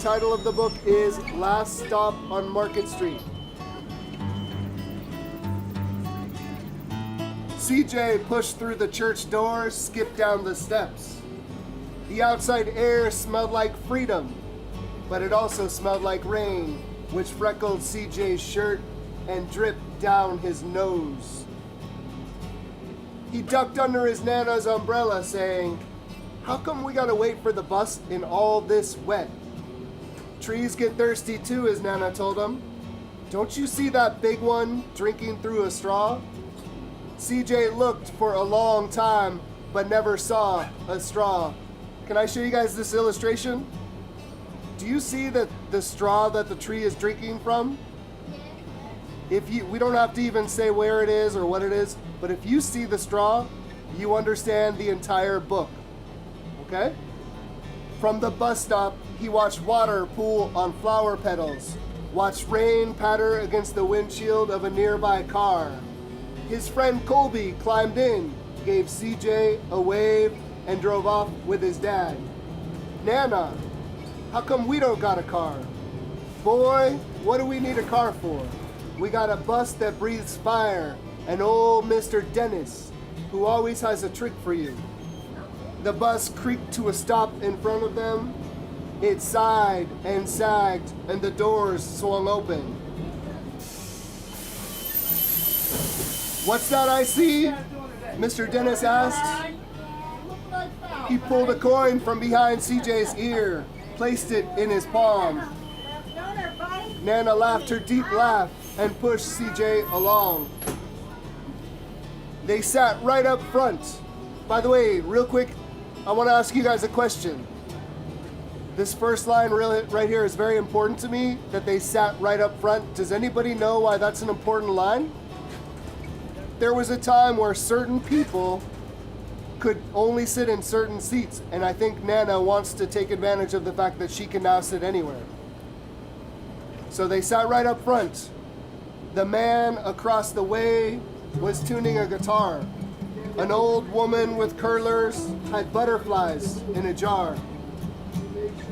title of the book is Last Stop on Market Street. CJ pushed through the church doors, skipped down the steps. The outside air smelled like freedom, but it also smelled like rain, which freckled CJ's shirt and dripped down his nose. He ducked under his Nana's umbrella, saying, "How come we gotta wait for the bus in all this wet?" "Trees get thirsty too," his Nana told him. "Don't you see that big one drinking through a straw?" CJ looked for a long time, but never saw a straw. Can I show you guys this illustration? Do you see the straw that the tree is drinking from? We don't have to even say where it is or what it is, but if you see the straw, you understand the entire book. Okay? From the bus stop, he watched water pool on flower petals, watched rain patter against the windshield of a nearby car. His friend Colby climbed in, gave CJ a wave, and drove off with his dad. "Nana, how come we don't got a car?" "Boy, what do we need a car for? We got a bus that breathes fire, and old Mr. Dennis, who always has a trick for you." The bus creaked to a stop in front of them. It sighed and sagged, and the doors swung open. "What's that I see?" Mr. Dennis asked. He pulled a coin from behind CJ's ear, placed it in his palm. Nana laughed her deep laugh and pushed CJ along. They sat right up front. By the way, real quick, I want to ask you guys a question. This first line right here is very important to me, that they sat right up front. Does anybody know why that's an important line? There was a time where certain people could only sit in certain seats, and I think Nana wants to take advantage of the fact that she can now sit anywhere. So they sat right up front. The man across the way was tuning a guitar. An old woman with curlers had butterflies in a jar.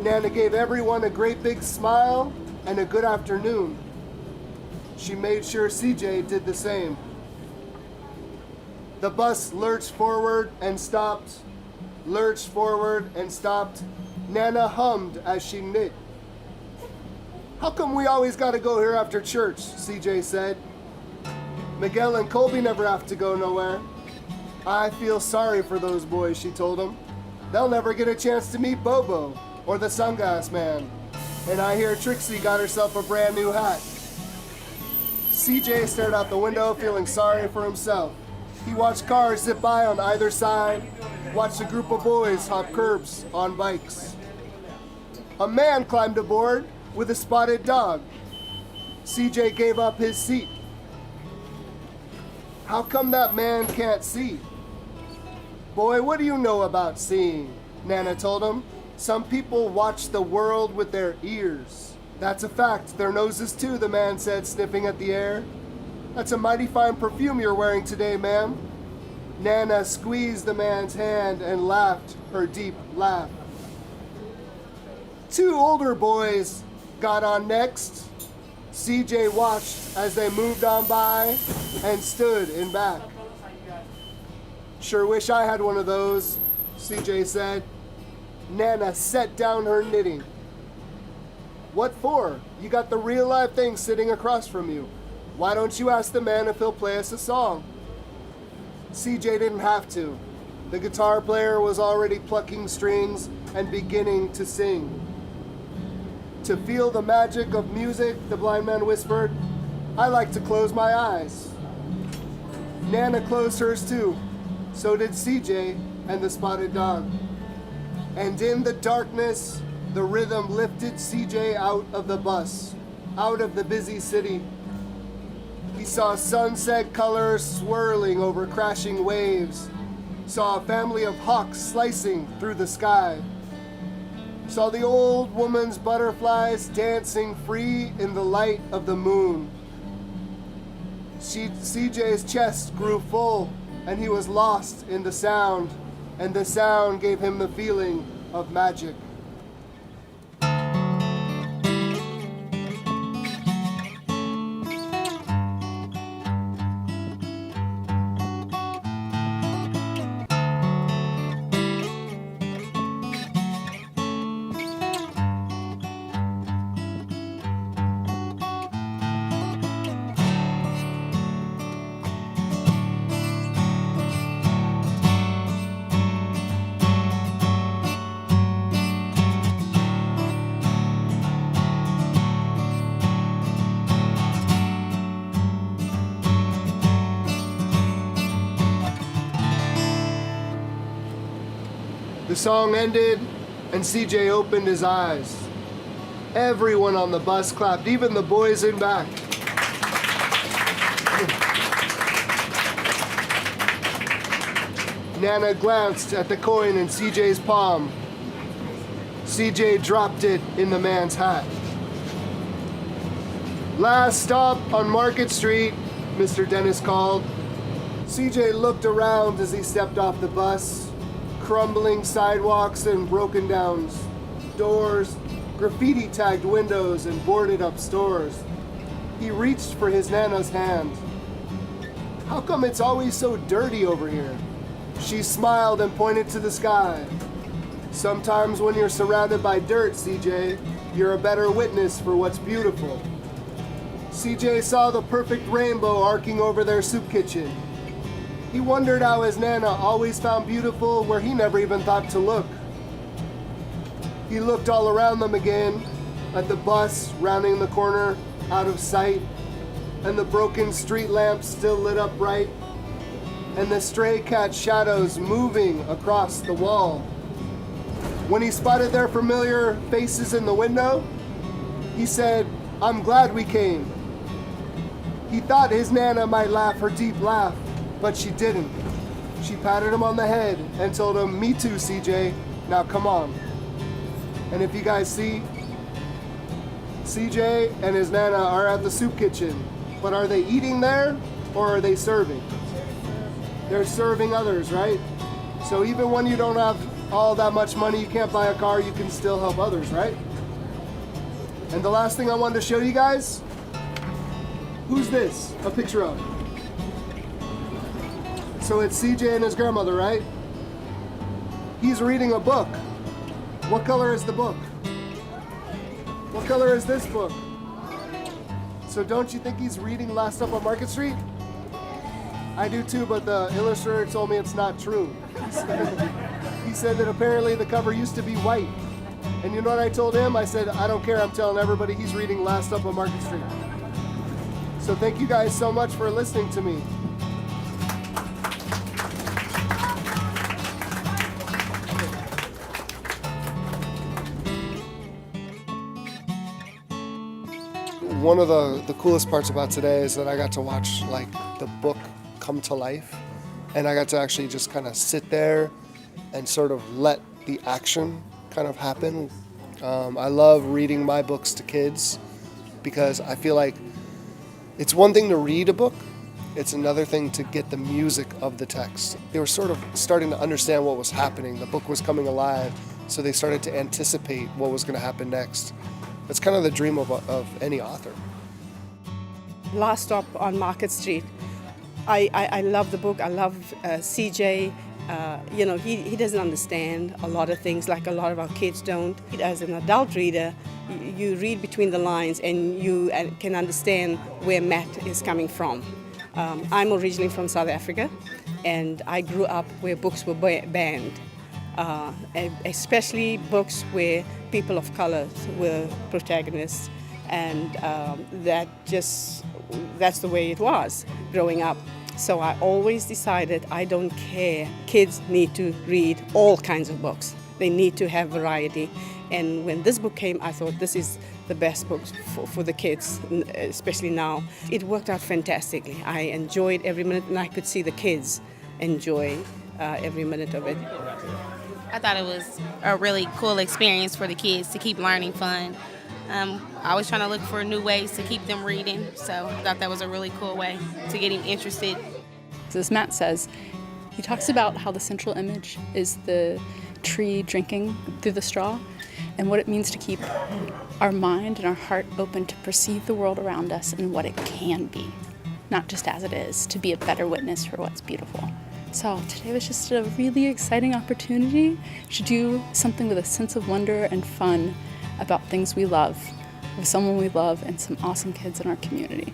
Nana gave everyone a great big smile and a good afternoon. She made sure CJ did the same. The bus lurched forward and stopped, lurched forward and stopped. Nana hummed as she knit. "How come we always gotta go here after church?" CJ said. "Miguel and Colby never have to go nowhere." "I feel sorry for those boys," she told him. "They'll never get a chance to meet Bobo or the sunglass man. And I hear Trixie got herself a brand new hat." CJ stared out the window, feeling sorry for himself. He watched cars zip by on either side, watched a group of boys hop curbs on bikes. A man climbed aboard with a spotted dog. CJ gave up his seat. "How come that man can't see?" "Boy, what do you know about seeing?" Nana told him. "Some people watch the world with their ears." "That's a fact, their noses too," the man said, sniffing at the air. "That's a mighty fine perfume you're wearing today, ma'am." Nana squeezed the man's hand and laughed her deep laugh. Two older boys got on next. CJ watched as they moved on by and stood in back. "Sure wish I had one of those," CJ said. Nana set down her knitting. "What for? You got the real live thing sitting across from you. Why don't you ask the man if he'll play us a song?" CJ didn't have to. The guitar player was already plucking strings and beginning to sing. "To feel the magic of music," the blind man whispered, "I like to close my eyes." Nana closed hers too. So did CJ and the spotted dog. And in the darkness, the rhythm lifted CJ out of the bus, out of the busy city. He saw sunset colors swirling over crashing waves, saw a family of hawks slicing through the sky, saw the old woman's butterflies dancing free in the light of the moon. CJ's chest grew full, and he was lost in the sound, and the sound gave him the feeling of magic. The song ended, and CJ opened his eyes. Everyone on the bus clapped, even the boys in back. Nana glanced at the coin in CJ's palm. CJ dropped it in the man's hat. "Last stop on Market Street," Mr. Dennis called. CJ looked around as he stepped off the bus. Crumbling sidewalks and broken down doors, graffiti-tagged windows and boarded-up stores. He reached for his Nana's hand. "How come it's always so dirty over here?" She smiled and pointed to the sky. "Sometimes when you're surrounded by dirt, CJ, you're a better witness for what's beautiful." CJ saw the perfect rainbow arcing over their soup kitchen. He wondered how his Nana always found beautiful where he never even thought to look. He looked all around them again, at the bus rounding the corner, out of sight, and the broken street lamps still lit up bright, and the stray cat shadows moving across the wall. When he spotted their familiar faces in the window, he said, "I'm glad we came." He thought his Nana might laugh her deep laugh, but she didn't. She patted him on the head and told him, "Me too, CJ, now come on." And if you guys see, CJ and his Nana are at the soup kitchen, but are they eating there or are they serving? They're serving others, right? So even when you don't have all that much money, you can't buy a car, you can still help others, right? And the last thing I wanted to show you guys, who's this a picture of? So it's CJ and his grandmother, right? He's reading a book. What color is the book? What color is this book? So don't you think he's reading Last Up on Market Street? I do too, but the illustrator told me it's not true. He said that apparently the cover used to be white. And you know what I told him? I said, "I don't care, I'm telling everybody he's reading Last Up on Market Street." So thank you guys so much for listening to me. One of the coolest parts about today is that I got to watch like the book come to life, and I got to actually just kind of sit there and sort of let the action kind of happen. I love reading my books to kids because I feel like it's one thing to read a book, it's another thing to get the music of the text. They were sort of starting to understand what was happening. The book was coming alive, so they started to anticipate what was going to happen next. It's kind of the dream of any author. Last Stop on Market Street. I love the book. I love CJ. He doesn't understand a lot of things like a lot of our kids don't. As an adult reader, you read between the lines and you can understand where Matt is coming from. I'm originally from South Africa, and I grew up where books were banned. Especially books where people of color were protagonists, and that's the way it was growing up. So I always decided I don't care. Kids need to read all kinds of books. They need to have variety. And when this book came, I thought this is the best book for the kids, especially now. It worked out fantastically. I enjoyed every minute, and I could see the kids enjoy every minute of it. I thought it was a really cool experience for the kids to keep learning fun. I was trying to look for new ways to keep them reading, so I thought that was a really cool way to get him interested. So as Matt says, he talks about how the central image is the tree drinking through the straw and what it means to keep our mind and our heart open to perceive the world around us and what it can be, not just as it is, to be a better witness for what's beautiful. So today was just a really exciting opportunity to do something with a sense of wonder and fun about things we love, with someone we love, and some awesome kids in our community.